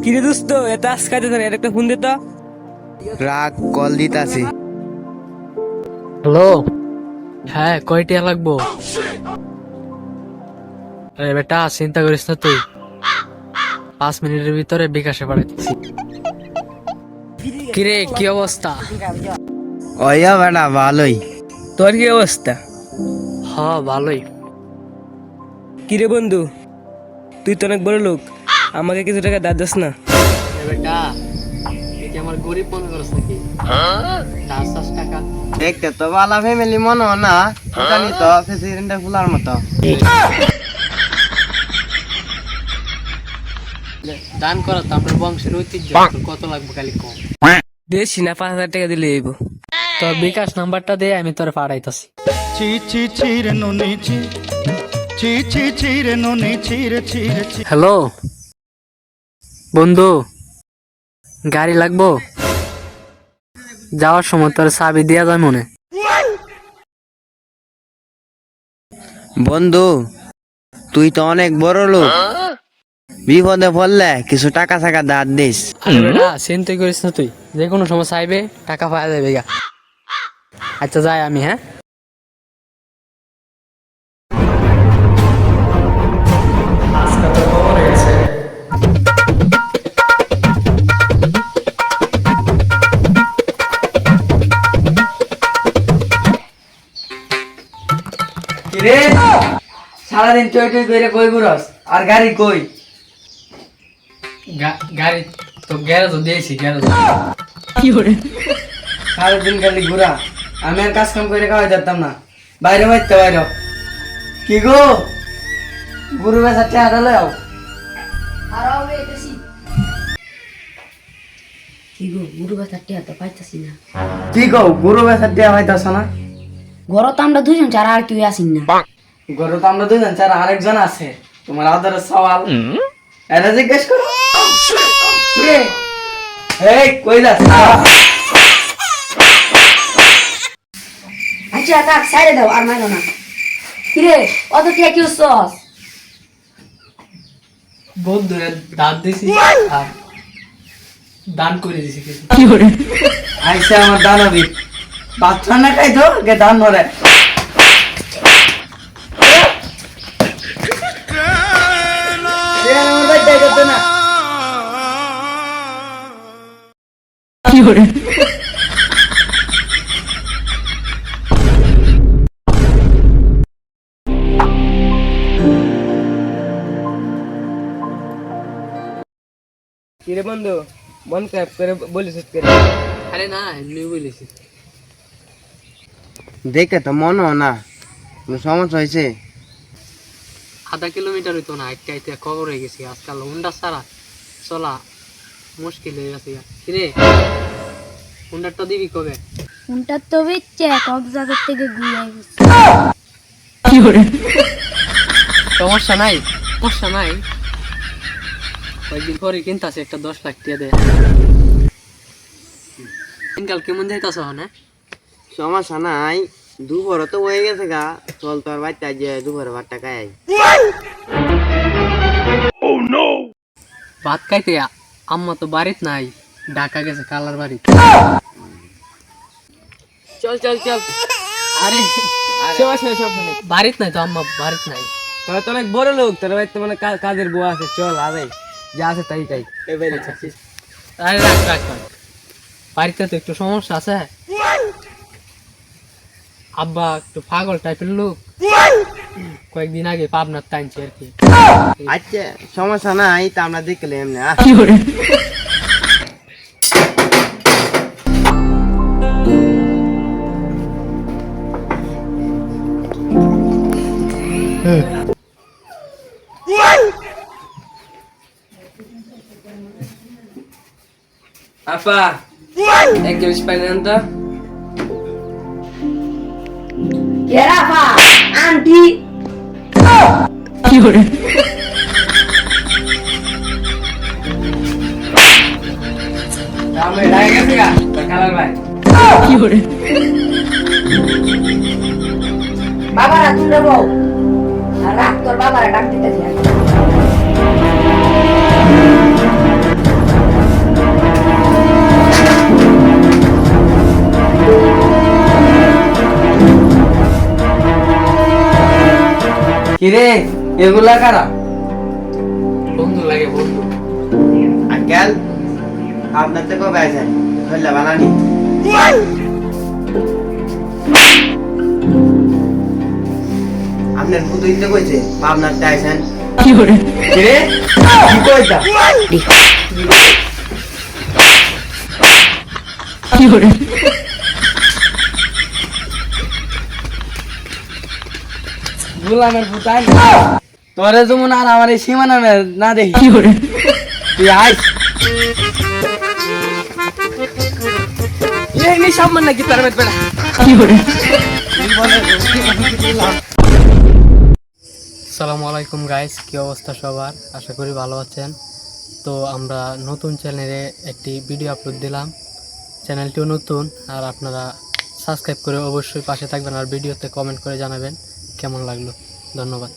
কিরে দোস্ত এত আজকাতে ধরে একটা ফোন দে তো। রাগ কল দিতাছি। হ্যালো, হ্যাঁ কয়টিয়া লাগবো? আরে বেটা চিন্তা করিস না তুই, 5 মিনিটের ভিতরে বিকাশে পাঠাইতেছি। কিরে কি অবস্থা? ওইয়া বেটা ভালোই। তোর কি অবস্থা? হ ভালোই। কিরে বন্ধু, তুই তো অনেক বড় লোক, আমাকে কিছু টাকা দাঁত দাস না? বেটা তুই কি আমার গরিব মনে করছ নাকি? 10 টাকা দেখতে তো বালা ফ্যামিলি মনে হয় না, জানি তো প্রেসিডেন্টের ফুলার মতো। দান করা তো আপনার বংশের ঐতিহ্য। তোর কত লাগবে খালি কম? বেশি না, 5,000 টাকা দিলে যাইব। তোর বিকাশ নাম্বারটা দে, আমি তোর পাঠাইতেছি। ছি ছি ছি রে নুনি ছি ছি ছি ছি রে নুনি ছি রে ছি রে ছি। হ্যালো বন্ধু, গাড়ি লাগবো? যাওয়ার সময় তোর চাবি দিয়া যায় মনে। বন্ধু তুই তো অনেক বড় লোক, বিপদে পড়লে কিছু টাকা টাকা দাঁত দিস। আরে বেটা চিন্তা করিস না তুই, যে কোনো সময় চাইবে টাকা পাওয়া যাবে গা। আচ্ছা যাই আমি, হ্যাঁ? রে সারাদিন টই টই করে কই ঘুরস আর গাড়ি কই? গাড়ি তো গ্যারেজ দিয়েছি, গ্যারেজ। সারাদিন খালি ঘুরা, আমি আর কাজ কাম করে খাওয়াই যেতাম না, বাইরে বাইতে বাইরে। কি গো গুরু বেসা টেহাটা লও। কি গো গুরু বাতার টিয়া তো পাইতাছি না। কি গো গুরু বেসা টেহা পাইতাছ না? ঘর তো আমরা দুজন ছাড়া আর কেউ আসিন না। গরু তো আমরা দুজন ছাড়া আরেকজন আছে, তোমার আদরের সওয়াল, এটা জিজ্ঞেস করো। কে? এই কই যাস? আচ্ছা কাক সাইডে দাও আর মাইরো না। কিরে অত টিয়া কি হচ্ছস? বহুত দূরে দাঁত দিয়েছি আর দান করে দিয়েছি কিছু। আইসা আমার দানবী বাচ্চা না খাই তো গে দান ধরে। আমার বাচ্চা করতে না। কিরে বন্ধু, মন খারাপ করে বলিস করে? আরে না এমনি বলেছি। দেখে তো মনে হয় না কোনো সমস্যা হয়েছে। আধা কিলোমিটার হইতো না, একটা আইতে খবর হয়ে গেছি। আজকাল হুন্ডা ছাড়া চলা মুশকিল হয়ে গেছে। কিরে হুন্ডারটা দিবি কবে? ফোনটা তো বেচছে কক্সবাজার থেকে ঘুরে আসছে। সমস্যা নাই, সমস্যা নাই, কয়েকদিন পরে কিনতে আছে একটা 10 লাখ টাকা দেয়। দিনকাল কেমন যাইতাছ? হ্যাঁ সমস্যা নাই, দুপুর তো হয়ে গেছে গা, চল তোর বাচ্চা যে দুপুর ভাত টাকায়। ভাত খাইতে আম্মা তো বাড়িত নাই, ঢাকা গেছে কালার বাড়ি। চল চল চল। আরে সমস্যা নেই, সমস্যা নেই। বাড়িত নাই তো, আম্মা বাড়িত নাই। তোরা তো অনেক বড় লোক, তোর বাড়িতে মানে কাজের বউ আছে, চল আরে যা আছে তাই তাই। আরে রাখ রাখ রাখ, বাড়িতে তো একটু সমস্যা আছে। আব্বা একটু পাগল টাইপের লোক, কয়েকদিন আগে পাবনার টাইনছে আর কি। আচ্ছা সমস্যা নাই, তা আমরা দেখলে এমনি। আপা এক গ্লাস পানি আন তো। এরা পা আন্টি আমি ডাকে গেছে গা তোর খালার ভাই। বাবারা তুলে বউ আর রাখ তোর বাবারা ডাক দিতে কিরে এগুলা কারা? বন্ধু লাগে বন্ধু। আঙ্কেল আপনার তো কবে আছেন হইলে বানানি আপনার পুতুল দিতে কইছে আপনার তে আছেন কিরে কি কইতা? গুলামের পুতাই তোরে যেমন আর আমার এই সীমানা না দেখি তুই আয় এই সামনে নাকি তার মেট বেড়া আসসালামু আলাইকুম গাইস, কি অবস্থা সবার? আশা করি ভালো আছেন। তো আমরা নতুন চ্যানেলে একটি ভিডিও আপলোড দিলাম। চ্যানেলটিও নতুন, আর আপনারা সাবস্ক্রাইব করে অবশ্যই পাশে থাকবেন, আর ভিডিওতে কমেন্ট করে জানাবেন কেমন লাগলো। ধন্যবাদ।